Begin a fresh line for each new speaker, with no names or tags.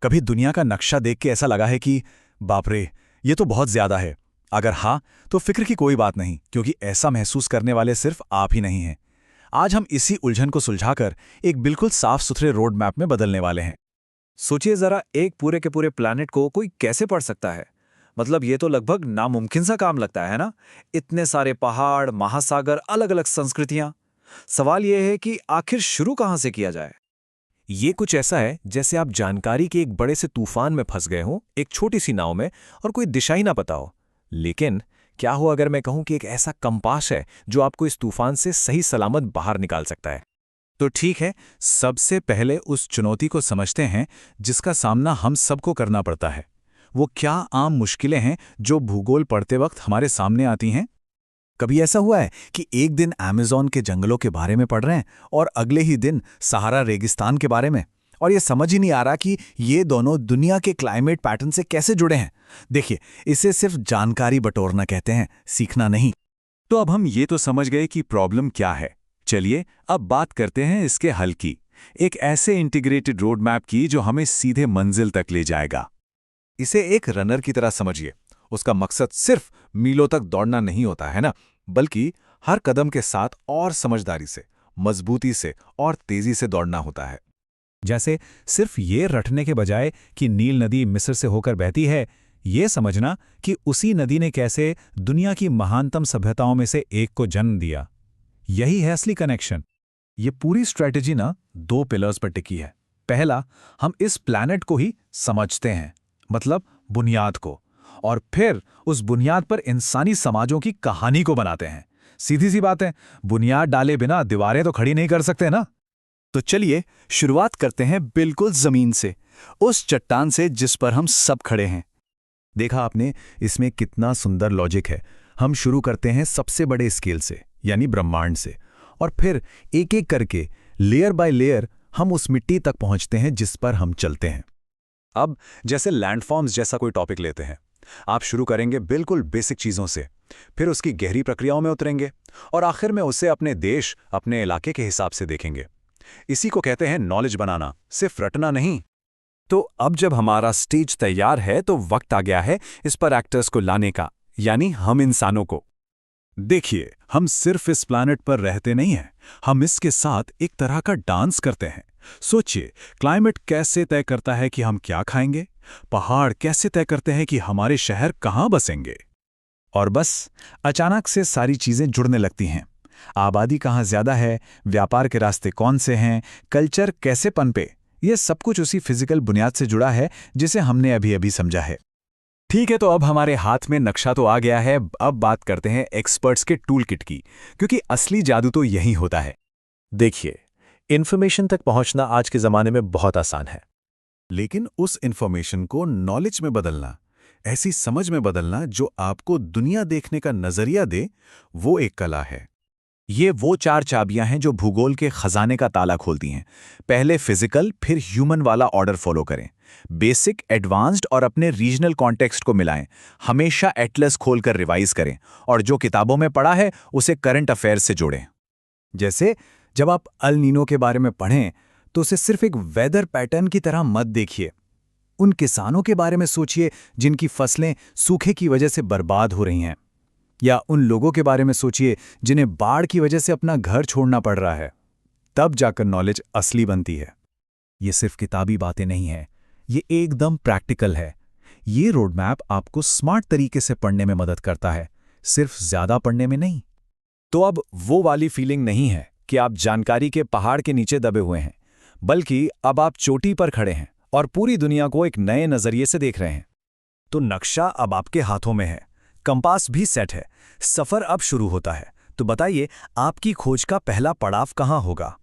कभी दुनिया का नक्शा देख के ऐसा लगा है कि बाप रे, ये तो बहुत ज्यादा है? अगर हाँ, तो फिक्र की कोई बात नहीं, क्योंकि ऐसा महसूस करने वाले सिर्फ आप ही नहीं हैं। आज हम इसी उलझन को सुलझाकर एक बिल्कुल साफ सुथरे रोड मैप में बदलने वाले हैं।
सोचिए जरा, एक पूरे के पूरे प्लैनेट को कोई कैसे पढ़ सकता है? मतलब ये तो लगभग नामुमकिन सा काम लगता है ना। इतने सारे पहाड़, महासागर, अलग अलग संस्कृतियां। सवाल ये है कि आखिर शुरू कहां से किया जाए।
ये कुछ ऐसा है जैसे आप जानकारी के एक बड़े से तूफान में फंस गए हों, एक छोटी सी नाव में, और कोई दिशा ही ना पता हो। लेकिन क्या हो अगर मैं कहूं कि एक ऐसा कंपास है जो आपको इस तूफान से सही सलामत बाहर निकाल सकता है?
तो ठीक है, सबसे पहले उस चुनौती को समझते हैं जिसका सामना हम सबको करना पड़ता है। वो क्या आम मुश्किलें हैं जो भूगोल पढ़ते वक्त हमारे सामने आती हैं? कभी ऐसा हुआ है कि एक दिन अमेज़न के जंगलों के बारे में पढ़ रहे हैं और अगले ही दिन सहारा रेगिस्तान के बारे में, और ये समझ ही नहीं आ रहा कि ये दोनों दुनिया के क्लाइमेट पैटर्न से कैसे जुड़े हैं। देखिए, इसे सिर्फ जानकारी बटोरना कहते हैं, सीखना नहीं।
तो अब हम ये तो समझ गए कि प्रॉब्लम क्या है। चलिए अब बात करते हैं इसके हल की। एक ऐसे इंटीग्रेटेड रोड मैप की जो हमें सीधे मंजिल तक ले जाएगा।
इसे एक रनर की तरह समझिए। उसका मकसद सिर्फ मीलों तक दौड़ना नहीं होता है ना, बल्कि हर कदम के साथ और समझदारी से, मजबूती से और तेजी से दौड़ना होता है।
जैसे सिर्फ ये रटने के बजाय कि नील नदी मिस्र से होकर बहती है, ये समझना कि उसी नदी ने कैसे दुनिया की महानतम सभ्यताओं में से एक को जन्म दिया। यही है असली कनेक्शन।
ये पूरी स्ट्रैटेजी ना दो पिलर्स पर टिकी है। पहला, हम इस प्लैनेट को ही समझते हैं, मतलब बुनियाद को, और फिर उस बुनियाद पर इंसानी समाजों की कहानी को बनाते हैं। सीधी सी बात है, बुनियाद डाले बिना दीवारें तो खड़ी नहीं कर सकते ना। तो चलिए शुरुआत करते हैं बिल्कुल जमीन से, उस चट्टान से जिस पर हम सब खड़े हैं। देखा आपने, इसमें कितना सुंदर लॉजिक है। हम शुरू करते हैं सबसे बड़े स्केल से, यानी ब्रह्मांड से, और फिर एक एक करके, लेयर बाय लेयर, हम उस मिट्टी तक पहुंचते हैं जिस पर हम चलते हैं। अब जैसे लैंडफॉर्म्स जैसा कोई टॉपिक लेते हैं। आप शुरू करेंगे बिल्कुल बेसिक चीज़ों से, फिर उसकी गहरी प्रक्रियाओं में उतरेंगे, और आखिर में उसे अपने देश, अपने इलाके के हिसाब से देखेंगे। इसी को कहते हैं नॉलेज बनाना, सिर्फ रटना नहीं।
तो अब जब हमारा स्टेज तैयार है तो वक्त आ गया है इस पर एक्टर्स को लाने का, यानी हम इंसानों को।
देखिए, हम सिर्फ इस प्लैनेट पर रहते नहीं हैं, हम इसके साथ एक तरह का डांस करते हैं। सोचिए, क्लाइमेट कैसे तय करता है कि हम क्या खाएंगे, पहाड़ कैसे तय करते हैं कि हमारे शहर कहाँ बसेंगे, और बस अचानक से सारी चीजें जुड़ने लगती हैं। आबादी कहाँ ज्यादा है, व्यापार के रास्ते कौन से हैं, कल्चर कैसे पनपे, ये सब कुछ उसी फिजिकल बुनियाद से जुड़ा है जिसे हमने अभी अभी समझा है।
ठीक है, तो अब हमारे हाथ में नक्शा तो आ गया है। अब बात करते हैं एक्सपर्ट्स के टूल किट की, क्योंकि असली जादू तो यही होता है।
देखिए, इन्फॉर्मेशन तक पहुंचना आज के ज़माने में बहुत आसान है,
लेकिन उस इन्फॉर्मेशन को नॉलेज में बदलना, ऐसी समझ में बदलना जो आपको दुनिया देखने का नजरिया दे, वो एक कला है। ये वो चार चाबियां हैं जो भूगोल के खजाने का ताला खोलती हैं। पहले फिजिकल, फिर ह्यूमन वाला ऑर्डर फॉलो करें। बेसिक, एडवांस्ड और अपने रीजनल कॉन्टेक्स्ट को मिलाएं। हमेशा एटलस खोलकर रिवाइज करें, और जो किताबों में पढ़ा है उसे करंट अफेयर्स से जोड़ें। जैसे जब आप अल नीनो के बारे में पढ़ें तो उसे सिर्फ एक वेदर पैटर्न की तरह मत देखिए। उन किसानों के बारे में सोचिए जिनकी फसलें सूखे की वजह से बर्बाद हो रही हैं, या उन लोगों के बारे में सोचिए जिन्हें बाढ़ की वजह से अपना घर छोड़ना पड़ रहा है। तब जाकर नॉलेज असली बनती है। ये सिर्फ किताबी बातें नहीं हैं, ये एकदम प्रैक्टिकल है। ये रोड मैप आपको स्मार्ट तरीके से पढ़ने में मदद करता है, सिर्फ ज्यादा पढ़ने में नहीं।
तो अब वो वाली फीलिंग नहीं है कि आप जानकारी के पहाड़ के नीचे दबे हुए हैं, बल्कि अब आप चोटी पर खड़े हैं और पूरी दुनिया को एक नए नजरिए से देख रहे हैं।
तो नक्शा अब आपके हाथों में है, कंपास भी सेट है, सफर अब शुरू होता है। तो बताइए, आपकी खोज का पहला पड़ाव कहाँ होगा?